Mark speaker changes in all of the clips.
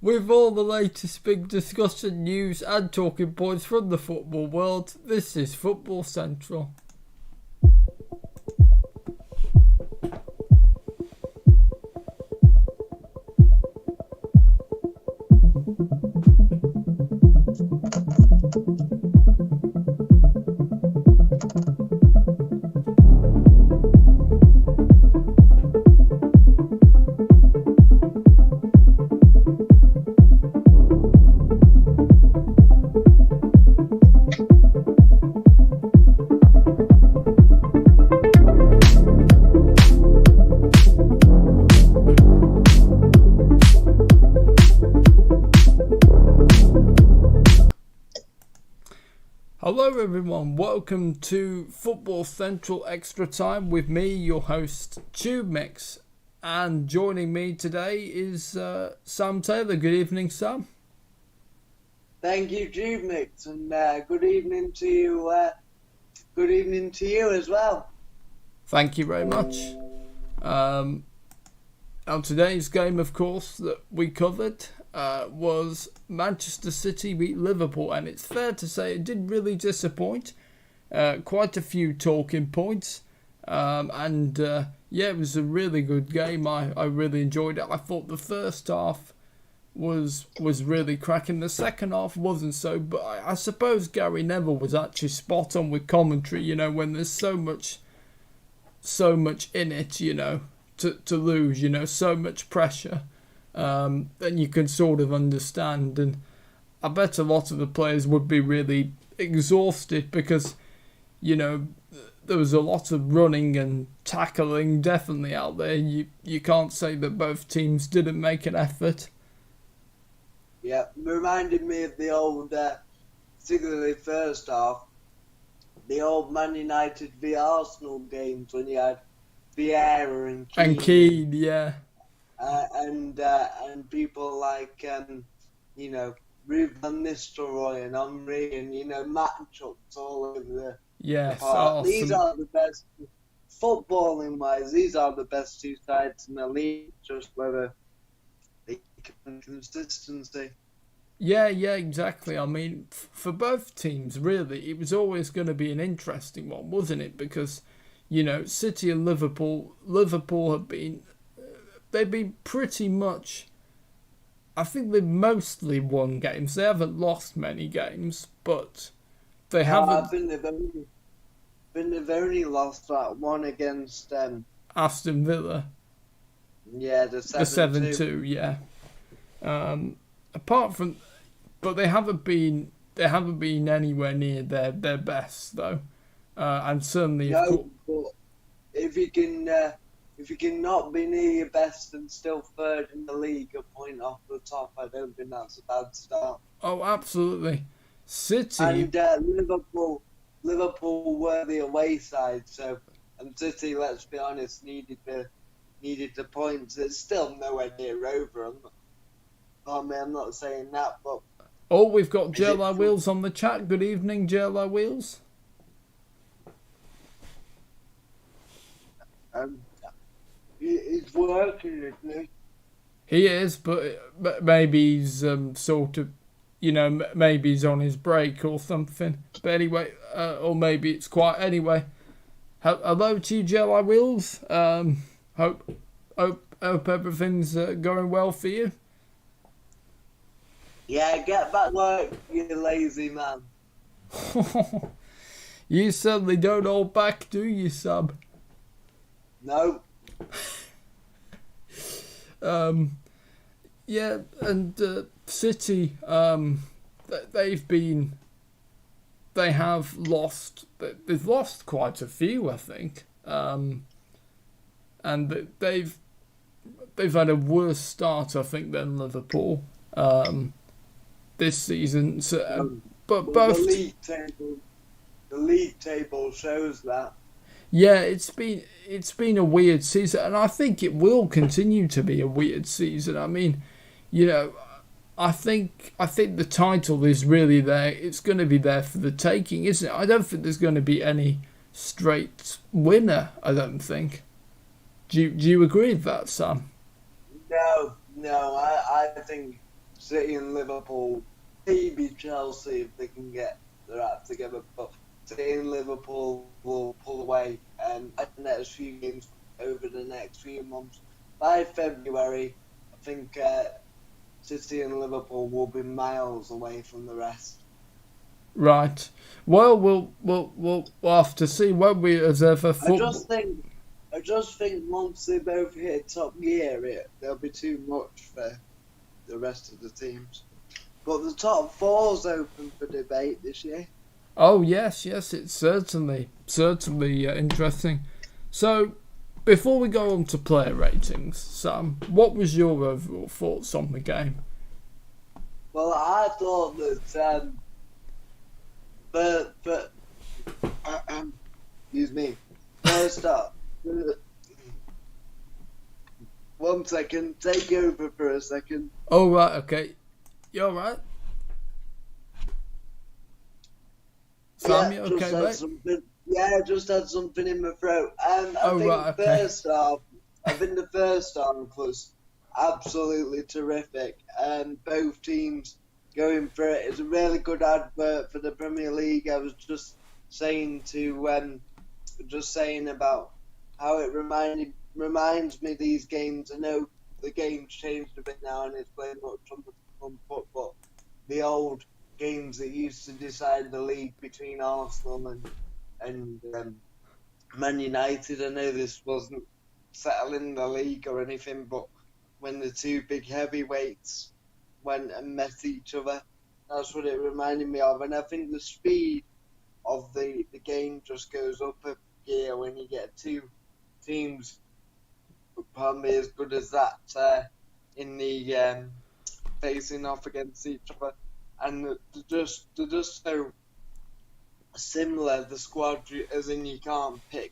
Speaker 1: With all the latest big discussion, news and talking points from the football world, this is Football Central. Hello everyone, welcome to Football Central Extra Time with me, your host, TubeMix. And joining me today is Sam Taylor. Good evening, Sam.
Speaker 2: Thank you, TubeMix, and good evening to you. Good evening to you as well.
Speaker 1: Thank you very much. On today's game, of course, that we covered was Manchester City beat Liverpool, and it's fair to say it did really disappoint. Quite a few talking points, and it was a really good game. I really enjoyed it. I thought the first half was really cracking. The second half wasn't so, but I suppose Gary Neville was actually spot on with commentary. You know, when there's so much in it, you know, to lose, you know, so much pressure. Then you can sort of understand, and I bet a lot of the players would be really exhausted because, you know, there was a lot of running and tackling definitely out there. You can't say that both teams didn't make an effort.
Speaker 2: Yeah, reminded me of the old, particularly first half, the old Man United v Arsenal games when you had Vieira and Keane.
Speaker 1: And Keane, yeah.
Speaker 2: And people like you know, Ruben Van Nistelrooy and Henry and, you know, matchups all over the park.
Speaker 1: Awesome.
Speaker 2: These are the best, footballing wise, these are the best two sides in the league, just whether they can consistency.
Speaker 1: Yeah, exactly. I mean, for both teams, really, it was always going to be an interesting one, wasn't it? Because, you know, City and Liverpool have been... They've been pretty much... I think they've mostly won games. They haven't lost many games, but they haven't...
Speaker 2: I think they've only lost that one against...
Speaker 1: Aston Villa.
Speaker 2: Yeah, the 7-2.
Speaker 1: Yeah. Apart from... But they haven't been anywhere near their best, though. And certainly...
Speaker 2: No, but if you can not be near your best and still third in the league, a point off the top, I don't think that's a bad start.
Speaker 1: Oh, absolutely. City...
Speaker 2: And Liverpool were the away side, so... And City, let's be honest, needed the points. It's still nowhere near over. I'm not saying that, but...
Speaker 1: Oh, we've got JLI Wheels on the chat. Good evening, JLI Wheels.
Speaker 2: He's working, isn't he?
Speaker 1: He is, but maybe he's sort of, you know, maybe he's on his break or something. But anyway, or maybe it's quiet. Anyway, hello to you, JLI Wheels. Hope everything's going well for you.
Speaker 2: Yeah, get back work, you lazy man.
Speaker 1: You certainly don't hold back, do you, Sub?
Speaker 2: No.
Speaker 1: Yeah, and City, they've lost quite a few, I think, and they've had a worse start, I think, than Liverpool this season. So, but both
Speaker 2: the league table shows that.
Speaker 1: Yeah, it's been a weird season, and I think it will continue to be a weird season. I mean, you know, I think the title is really there. It's going to be there for the taking, isn't it? I don't think there's going to be any straight winner. I don't think. Do you agree with that, Sam?
Speaker 2: No, I think City and Liverpool, maybe Chelsea if they can get their act together, but City and Liverpool will pull away the next few games over the next few months. By February, I think City and Liverpool will be miles away from the rest.
Speaker 1: Right. Well, we'll have to see, won't we, as ever football.
Speaker 2: I just think once they both hit top gear, there'll be too much for the rest of the teams. But the top four's open for debate this year.
Speaker 1: Oh yes, it's certainly interesting. So, before we go on to player ratings, Sam, what was your overall thoughts on the game?
Speaker 2: Well, I thought that, excuse me, first up, 1 second, take over for a second.
Speaker 1: Oh right, okay, you're right. Sam, you okay, mate?
Speaker 2: I just had something in my throat. I think the first half was absolutely terrific. Both teams going for it. It's a really good advert for the Premier League. I was just saying about how it reminds me of these games. I know the game's changed a bit now and it's played much on the front foot, but the old games that used to decide the league between Arsenal and Man United. I know this wasn't settling the league or anything, but when the two big heavyweights went and met each other, that's what it reminded me of. And I think the speed of the game just goes up a gear when you get two teams probably as good as that in the facing off against each other. And they're just so similar, the squad, as in you can't pick.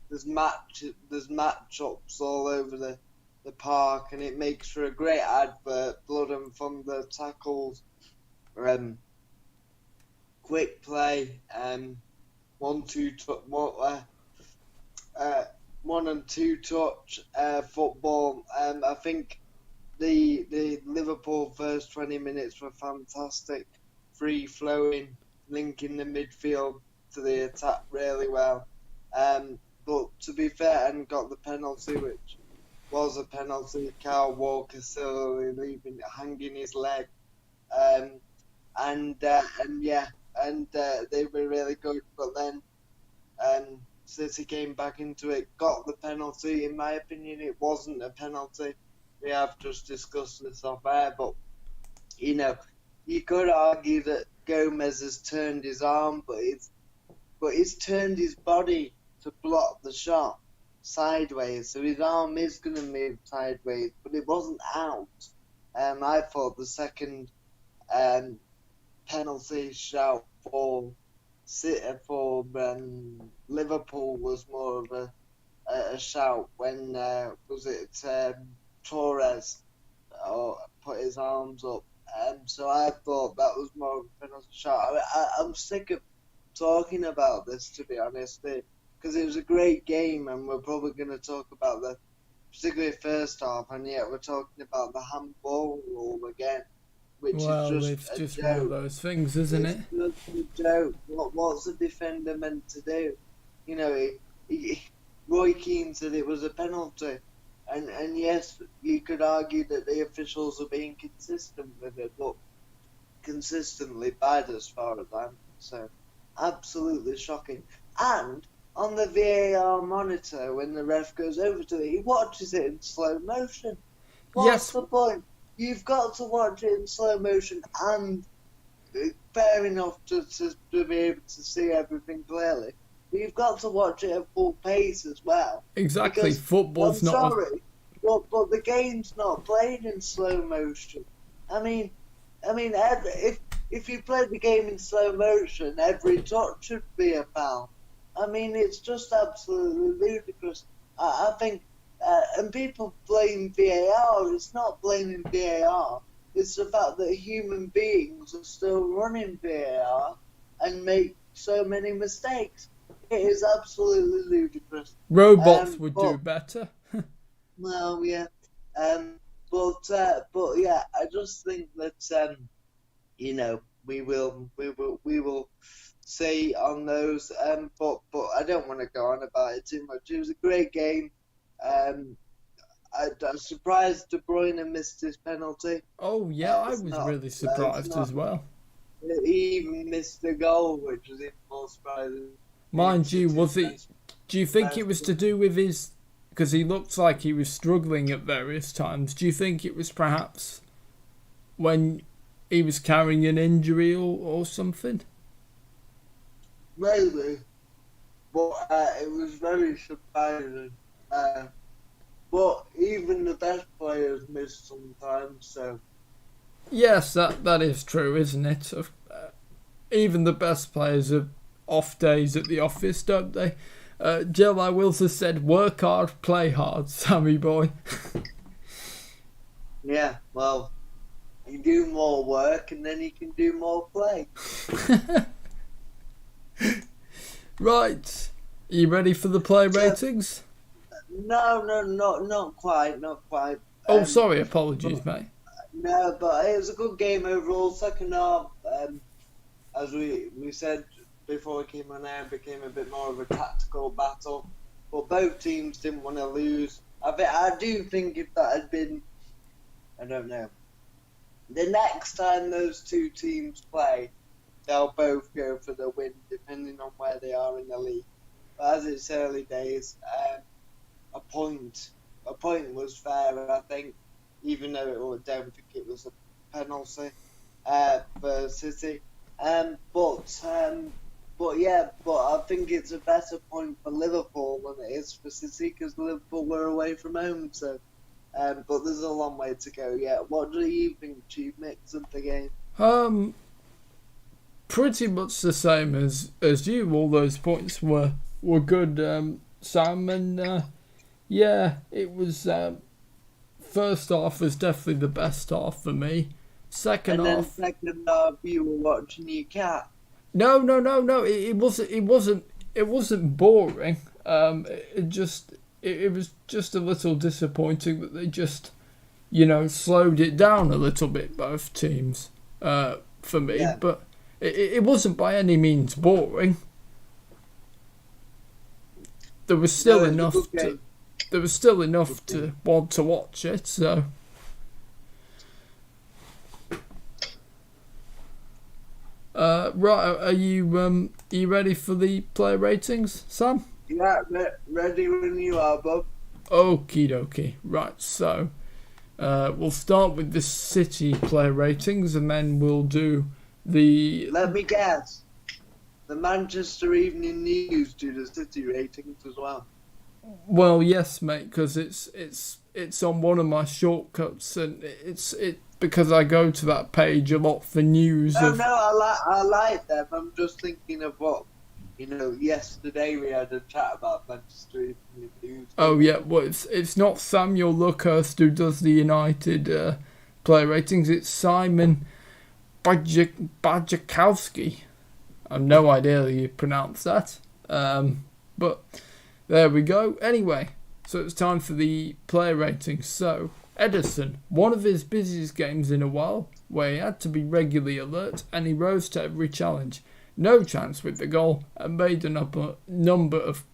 Speaker 2: There's matchups all over the park, and it makes for a great advert. Blood and thunder, tackles, quick play, 1 and 2 touch football. I think the Liverpool first 20 minutes were fantastic, free flowing, linking the midfield to the attack really well. But to be fair, and got the penalty, which was a penalty. Kyle Walker still hanging his leg, and they were really good. But then City came back into it, got the penalty. In my opinion, it wasn't a penalty. We have just discussed this off air, but you could argue that Gomez has turned his arm, but he's turned his body to block the shot sideways, so his arm is going to move sideways, but it wasn't out. I thought the second penalty shout for Liverpool was more of a shout when Torres put his arms up. So I thought that was more of a penalty shot. I'm sick of talking about this, to be honest, because it was a great game, and we're probably going to talk about particularly first half, and yet we're talking about the handball rule again, which
Speaker 1: it's just one of those things, isn't it?
Speaker 2: It's just a joke. What's a defender meant to do? Roy Keane said it was a penalty. And yes, you could argue that the officials are being consistent with it, but consistently bad as far as I'm concerned. Absolutely shocking. And on the VAR monitor, when the ref goes over to it, he watches it in slow motion. What's the point? You've got to watch it in slow motion, and fair enough to be able to see everything clearly. You've got to watch it at full pace as well.
Speaker 1: Exactly,
Speaker 2: because,
Speaker 1: football's not.
Speaker 2: Sorry, but the game's not played in slow motion. I mean, if you played the game in slow motion, every touch should be a foul. I mean, it's just absolutely ludicrous. I think, and people blame VAR. It's not blaming VAR. It's the fact that human beings are still running VAR and make so many mistakes. It is absolutely ludicrous.
Speaker 1: Robots would do better.
Speaker 2: Well, yeah. but yeah, I just think that you know, we will see on those. But I don't want to go on about it too much. It was a great game. I'm surprised De Bruyne missed his penalty.
Speaker 1: Oh yeah, I
Speaker 2: It's
Speaker 1: was
Speaker 2: not.
Speaker 1: really surprised as well.
Speaker 2: He even missed the goal, which was even more surprising.
Speaker 1: Mind you, was it? Do you think it was to do with his? Because he looked like he was struggling at various times. Do you think it was perhaps when he was carrying an injury or something?
Speaker 2: Maybe, but it was very surprising. But even the best players miss sometimes, so.
Speaker 1: Yes, that is true, isn't it? Even the best players have off days at the office, don't they? Jeremiah Wilson said, "Work hard, play hard, Sammy boy."
Speaker 2: Yeah, well, you do more work and then you can do more play.
Speaker 1: Right, are you ready for the play ratings?
Speaker 2: No, not quite.
Speaker 1: Oh, sorry, apologies, mate.
Speaker 2: No, but it was a good game overall. Second half, as we said before we came on air, became a bit more of a tactical battle. But both teams didn't want to lose. I do think if that had been, I don't know, the next time those two teams play, they'll both go for the win, depending on where they are in the league. But as it's early days, a point was fair, I think, even though I don't think it was a penalty for City. But I think it's a better point for Liverpool than it is for City because Liverpool were away from home. So, but there's a long way to go yet. What do you think, TubeMix, of the game?
Speaker 1: Pretty much the same as you. All those points were good, Sam, and yeah, it was. First half was definitely the best half for me. Second half,
Speaker 2: you were watching your cat.
Speaker 1: No. It wasn't boring. It was just a little disappointing that they just, slowed it down a little bit. Both teams, for me, yeah. But it wasn't by any means boring. There was still enough to want to watch it. So. Right, are you ready for the player ratings, Sam?
Speaker 2: Yeah, ready when you are, Bob.
Speaker 1: Okie dokie. Right, so we'll start with the City player ratings and then we'll do the...
Speaker 2: Let me guess. The Manchester Evening News do the City ratings as well.
Speaker 1: Well, yes, mate, because it's on one of my shortcuts and it's because I go to that page a lot for news.
Speaker 2: No, I like them. I'm just thinking of what, yesterday we had a chat about Manchester Evening News.
Speaker 1: Oh, yeah, well, it's not Samuel Luckhurst who does the United player ratings. It's Simon Bajakowski. I have no idea how you pronounce that. But there we go. Anyway, so it's time for the player ratings. So, Ederson, one of his busiest games in a while, where he had to be regularly alert and he rose to every challenge. No chance with the goal and made a number of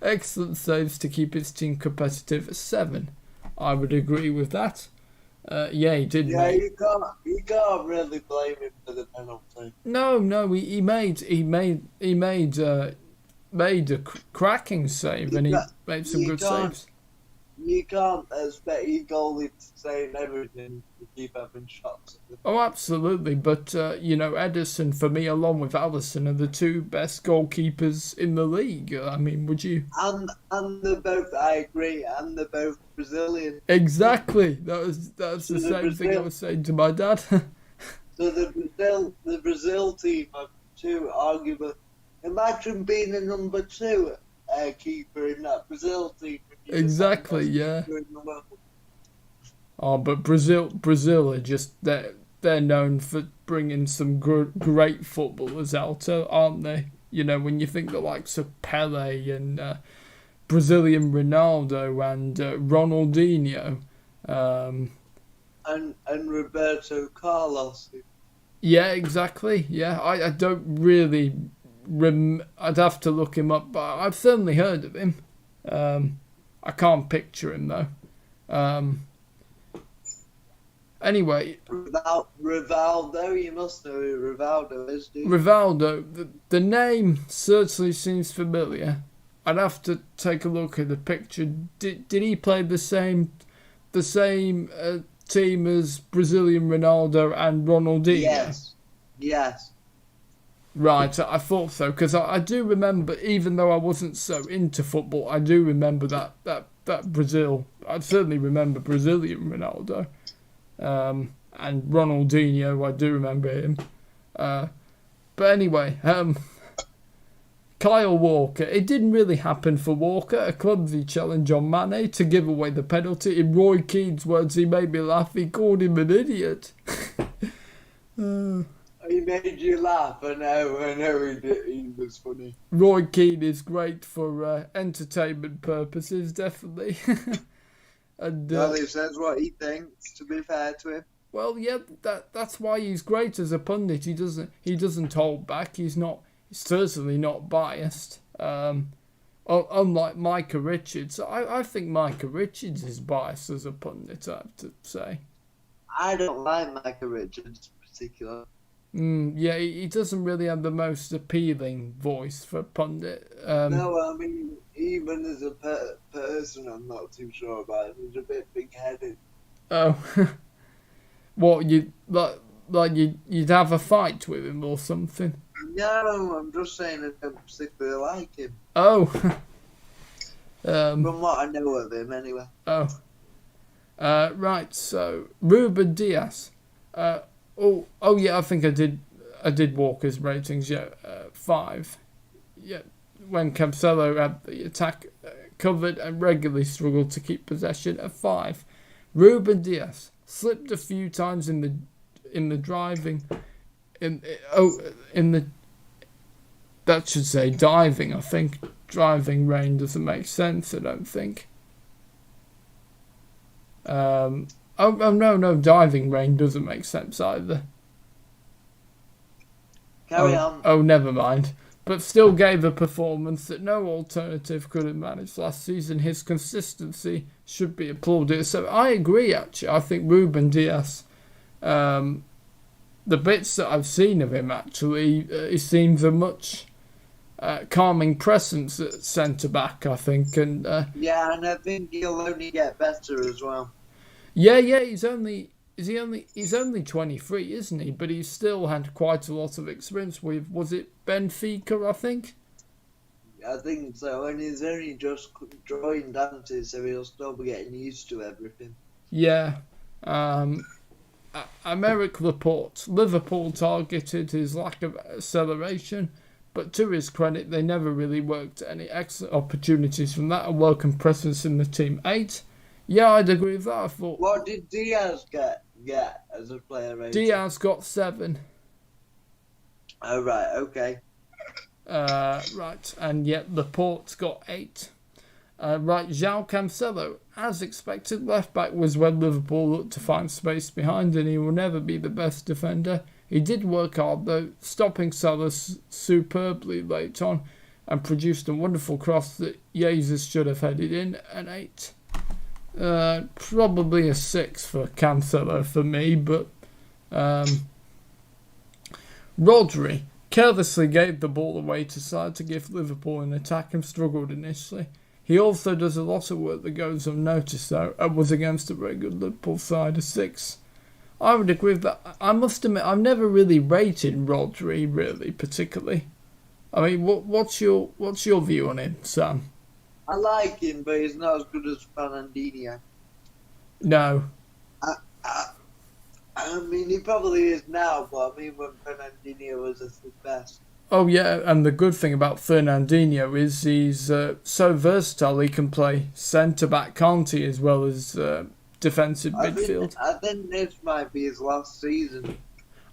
Speaker 1: excellent saves to keep his team competitive at 7. I would agree with that. Yeah, he did.
Speaker 2: Yeah, you can't really blame him for the penalty.
Speaker 1: No, he made a cracking save and he made some good saves.
Speaker 2: You can't expect your goalie to save everything to keep having shots.
Speaker 1: Oh, absolutely. But, Ederson, for me, along with Alisson, are the two best goalkeepers in the league. I mean, would you...
Speaker 2: And they're both, I agree, and they're both Brazilian.
Speaker 1: Exactly. That's the same thing I was saying to my dad.
Speaker 2: So the Brazil team have two arguable... Imagine being a number 2 keeper in that Brazil team.
Speaker 1: Exactly, yeah. Oh, but Brazil are just they're known for bringing some great footballers out, aren't they? When you think the likes of Pele and Brazilian Ronaldo and Ronaldinho,
Speaker 2: And Roberto Carlos.
Speaker 1: Yeah, exactly. Yeah, I don't really I'd have to look him up, but I've certainly heard of him. I can't picture him though. Anyway,
Speaker 2: Rivaldo, you must know who Rivaldo is, do you?
Speaker 1: Rivaldo, the name certainly seems familiar. I'd have to take a look at the picture. Did he play the same team as Brazilian Ronaldo and Ronaldinho?
Speaker 2: Yes.
Speaker 1: Right, I thought so, because I do remember, even though I wasn't so into football, I do remember that Brazil. I certainly remember Brazilian Ronaldo. And Ronaldinho, I do remember him. But anyway, Kyle Walker. It didn't really happen for Walker. A clumsy challenge on Mane to give away the penalty. In Roy Keane's words, he made me laugh. He called him an idiot.
Speaker 2: He made you laugh. I know he did. He was funny.
Speaker 1: Roy Keane is great for entertainment purposes, definitely. And
Speaker 2: well, he says what he thinks, to be fair to him.
Speaker 1: Well, yeah, that's why he's great as a pundit. He doesn't hold back. He's certainly not biased. Unlike Micah Richards, I think Micah Richards is biased as a pundit, I have to say.
Speaker 2: I don't like Micah Richards in particular.
Speaker 1: Yeah, he doesn't really have the most appealing voice for pundit.
Speaker 2: No, I mean, even as a person, I'm not too sure about him. He's a bit big-headed.
Speaker 1: Oh, what you'd have a fight with him or something?
Speaker 2: No, I'm just saying I don't particularly like him.
Speaker 1: Oh.
Speaker 2: From what I know of him, anyway.
Speaker 1: Oh. Right. So Ruben Diaz. Oh yeah, I think I did Walker's ratings. Yeah, 5. Yeah, when Cancelo had the attack covered and regularly struggled to keep possession, a 5. Ruben Diaz slipped a few times in the driving, that should say diving. I think driving rain doesn't make sense. I don't think. Oh no, diving rain doesn't make sense either.
Speaker 2: Carry on.
Speaker 1: Oh, never mind. But still gave a performance that no alternative could have managed last season. His consistency should be applauded. So I agree, actually. I think Ruben Diaz, the bits that I've seen of him, actually, he seems a much calming presence at centre-back, I think. And
Speaker 2: yeah, and I think he'll only get better as well.
Speaker 1: Yeah, he's only 23, isn't he? But he's still had quite a lot of experience with, was it Benfica, I think?
Speaker 2: I think so, and he's only just joined, hasn't he? So he'll still be getting used to everything.
Speaker 1: Yeah. Aymeric Laporte. Liverpool targeted his lack of acceleration, but to his credit, they never really worked any excellent opportunities from that. A welcome presence in the team. 8. Yeah, I'd agree with that. I thought.
Speaker 2: What did Diaz get as a player rating?
Speaker 1: Diaz got 7.
Speaker 2: Oh, right, okay.
Speaker 1: Right, and yet Laporte's got 8. Right, João Cancelo, as expected, left back was when Liverpool looked to find space behind, and he will never be the best defender. He did work hard though, stopping Salah superbly late on, and produced a wonderful cross that Jesus should have headed in. An 8. Probably a 6 for Cancelo for me, but Rodri carelessly gave the ball away to side to give Liverpool an attack and struggled initially. He also does a lot of work that goes unnoticed though, and was against a very good Liverpool side, a 6. I would agree with that. I must admit, I've never really rated Rodri, really, particularly. I mean, what's your view on him, Sam?
Speaker 2: I like him, but he's not as good as Fernandinho.
Speaker 1: No.
Speaker 2: I mean, he probably is now, but I mean, when Fernandinho was at his best.
Speaker 1: Oh, yeah, and the good thing about Fernandinho is he's so versatile. He can play centre-back, can't he, as well as defensive midfield.
Speaker 2: I think this might be his last season.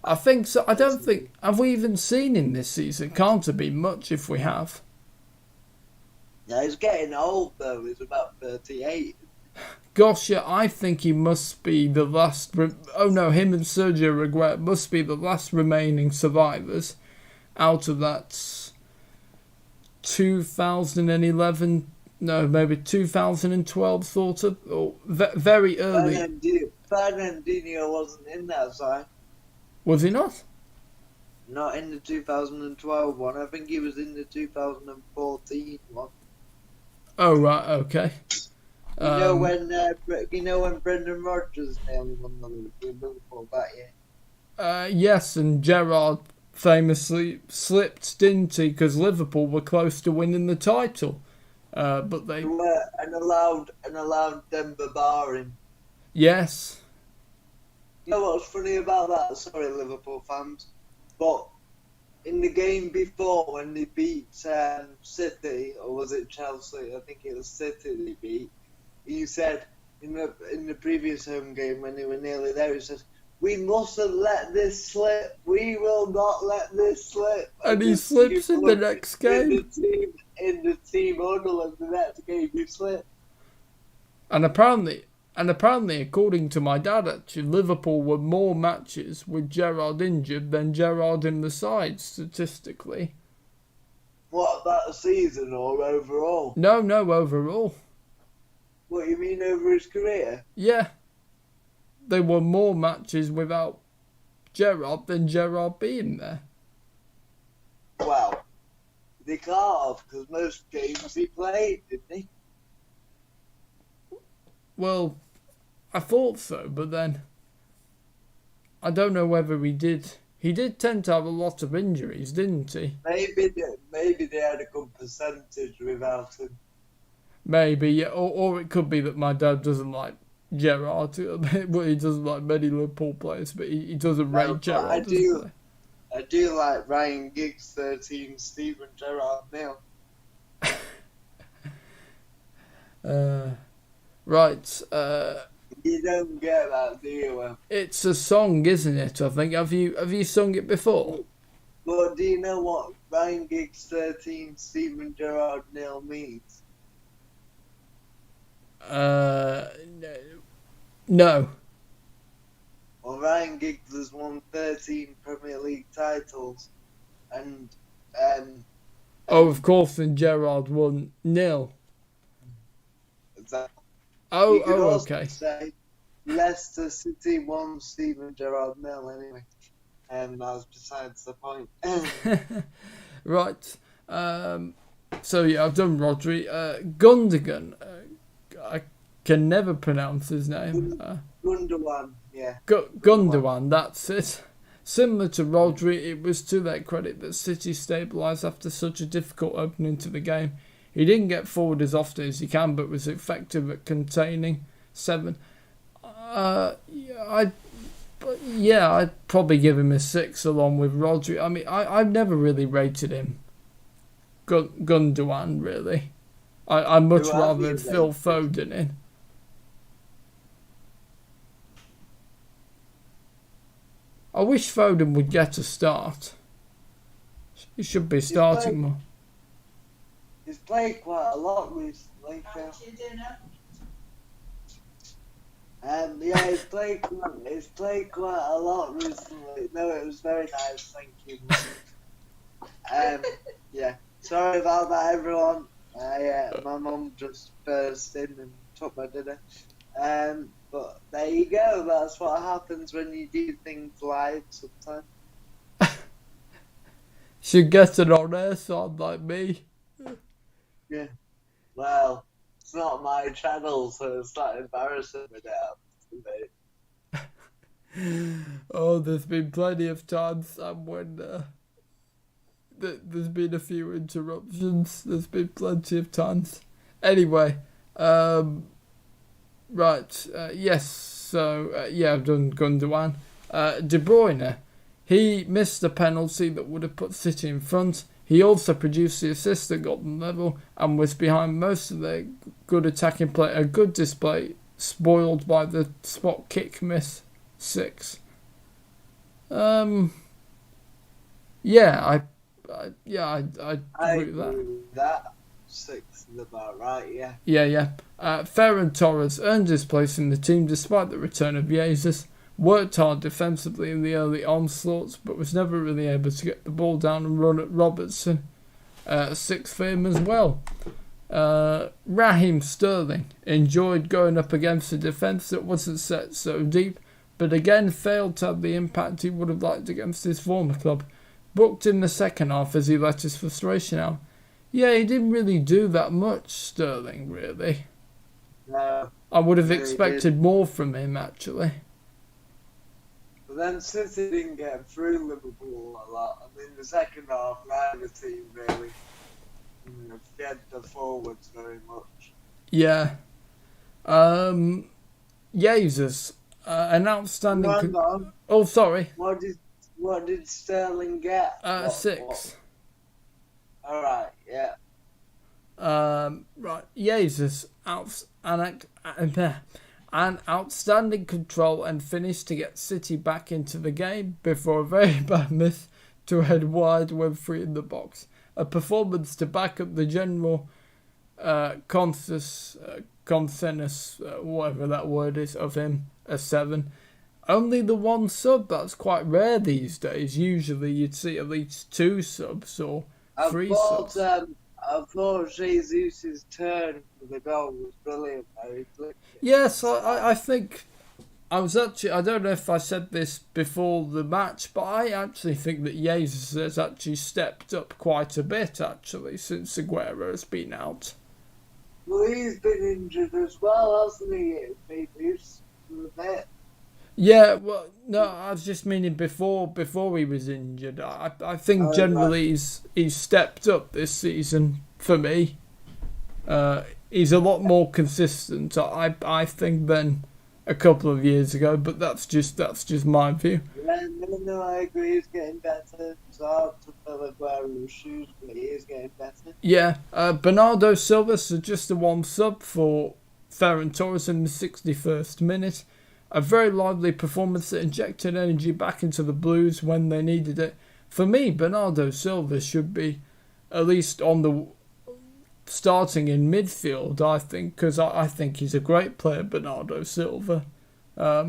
Speaker 1: I think so. I don't think... Have we even seen him this season? Can't have been much if we have.
Speaker 2: Yeah, he's getting old, though. He's about 38.
Speaker 1: Gosh, yeah, I think he must be the last... Oh no, him and Sergio Aguero must be the last remaining survivors out of that 2011... No, maybe 2012 sort of, or very early.
Speaker 2: Fernandinho wasn't in that side.
Speaker 1: Was he not?
Speaker 2: Not in the 2012 one. I think he was in the 2014 one.
Speaker 1: Oh right, okay.
Speaker 2: You know when Brendan Rodgers nearly won the Liverpool that year.
Speaker 1: Yes, and Gerrard famously slipped, didn't he? Because Liverpool were close to winning the title. But they
Speaker 2: were and allowed Demba Ba in.
Speaker 1: Yes.
Speaker 2: You know what's funny about that? Sorry, Liverpool fans, but in the game before when they beat City, or was it Chelsea? I think it was City they beat. He said in the previous home game when they were nearly there, he said, "We mustn't let this slip. We will not let this slip."
Speaker 1: And he slips in the next game.
Speaker 2: In the team huddle of the next game, you slip.
Speaker 1: And apparently, according to my dad, actually, Liverpool were more matches with Gerrard injured than Gerrard in the side, statistically.
Speaker 2: What, that season or overall?
Speaker 1: No, overall.
Speaker 2: What, you mean over his career?
Speaker 1: Yeah. They were more matches without Gerrard than Gerrard being there.
Speaker 2: Well, they can't have, because most games he played, didn't he?
Speaker 1: Well, I thought so, but then I don't know whether he did. He did tend to have a lot of injuries, didn't he?
Speaker 2: Maybe they had a good percentage without him.
Speaker 1: Maybe, yeah. Or it could be that my dad doesn't like Gerrard, but he doesn't like many Liverpool players, but he doesn't rate Gerrard.
Speaker 2: I do like Ryan Giggs 13, Steven Gerrard Neil.
Speaker 1: Right.
Speaker 2: You don't get that, do you, Will?
Speaker 1: It's a song, isn't it? I think. Have you sung it before?
Speaker 2: Well, do you know what Ryan Giggs 13, Steven Gerrard Neil means?
Speaker 1: No.
Speaker 2: Well, Ryan Giggs has won 13 Premier League titles, and
Speaker 1: oh, of course, and Gerrard won 0.
Speaker 2: Exactly.
Speaker 1: Oh,
Speaker 2: also
Speaker 1: okay.
Speaker 2: Say Leicester City won, Steven Gerrard 0 anyway, and that was besides the point.
Speaker 1: Right. So yeah, I've done Rodri. Gundogan. I can never pronounce his name.
Speaker 2: Gundogan. Yeah.
Speaker 1: Gundogan, that's it. Similar to Rodri, it was to their credit that City stabilised after such a difficult opening to the game. He didn't get forward as often as he can, but was effective at containing 7. I'd probably give him a 6 along with Rodri. I mean, I've never really rated him. Gundogan, really. I much rather Phil Foden in. I wish Foden would get a start. He should be starting more.
Speaker 2: He's played quite a lot recently. Yeah, he's played quite a lot recently. No, it was very nice, thank you. Yeah, sorry about that, everyone. My mum just burst in and took my dinner. But there you go. That's what happens when you do things live sometimes.
Speaker 1: Should get it on air sound like me.
Speaker 2: Yeah. Well, it's not my channel, so it's not embarrassing me now.
Speaker 1: Oh, there's been plenty of times, Sam, when there's been a few interruptions. There's been plenty of times. Anyway, right, yes, so, yeah, I've done Gundogan. De Bruyne, he missed a penalty that would have put City in front. He also produced the assist that got them level and was behind most of their good attacking play. A good display, spoiled by the spot kick miss. 6. I agree with that.
Speaker 2: 6th is about right, yeah.
Speaker 1: Yeah. Ferran Torres earned his place in the team despite the return of Jesus. Worked hard defensively in the early onslaughts, but was never really able to get the ball down and run at Robertson. 6th for him as well. Raheem Sterling enjoyed going up against a defence that wasn't set so deep, but again failed to have the impact he would have liked against his former club. Booked in the second half as he let his frustration out. Yeah, he didn't really do that much, Sterling, really.
Speaker 2: No.
Speaker 1: I would have expected more from him, actually.
Speaker 2: But then City didn't get through Liverpool a lot, and in the second half, neither team really fed the forwards very much.
Speaker 1: Yeah. Jesus, an outstanding...
Speaker 2: Hang on.
Speaker 1: Oh, sorry.
Speaker 2: What did Sterling get?
Speaker 1: 6.
Speaker 2: Alright, yeah.
Speaker 1: Right, Jesus, an outstanding control and finish to get City back into the game before a very bad miss to head wide when free in the box. A performance to back up the general consensus, whatever that word is, of him, a 7. Only the one sub, that's quite rare these days. Usually you'd see at least 2 subs or 3 subs.
Speaker 2: I thought Jesus' turn for the goal was brilliant.
Speaker 1: Yes, I think I don't know if I said this before the match, but I actually think that Jesus has actually stepped up quite a bit, actually, since Aguero has been out.
Speaker 2: Well, he's been injured as well, hasn't he? Maybe he's a bit.
Speaker 1: Yeah, well, no, I was just meaning before he was injured. I think generally he's stepped up this season for me. He's a lot more consistent, I think, than a couple of years ago, but that's just my view.
Speaker 2: Yeah, no, I agree. He's getting better. It's hard to fill Aguero's shoes, but he is getting better.
Speaker 1: Yeah, Bernardo Silva, so just a 1 sub for Ferran Torres in the 61st minute. A very lively performance that injected energy back into the Blues when they needed it. For me, Bernardo Silva should be at least on the starting in midfield, I think, because I think he's a great player, Bernardo Silva.
Speaker 2: I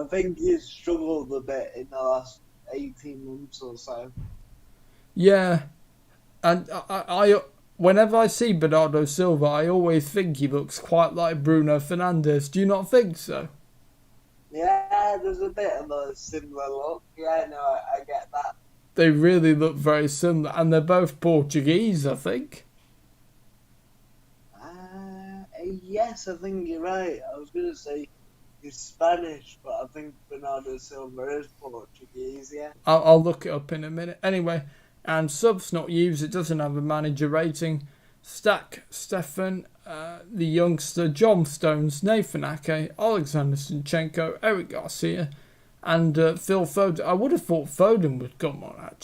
Speaker 2: think he's struggled a bit in the last 18 months or so.
Speaker 1: Yeah, and I whenever I see Bernardo Silva, I always think he looks quite like Bruno Fernandes. Do you not think so?
Speaker 2: Yeah, there's a bit of a similar look. Yeah, no, I get that.
Speaker 1: They really look very similar, and they're both Portuguese, I think.
Speaker 2: Yes, I think you're right. I was going to say he's Spanish, but I think Bernardo Silva is Portuguese, yeah.
Speaker 1: I'll look it up in a minute. Anyway, and subs not used, it doesn't have a manager rating. Stack, Stefan, the youngster, John Stones, Nathan Ake, Alexander Zinchenko, Eric Garcia, and Phil Foden. I would have thought Foden would come on, actually.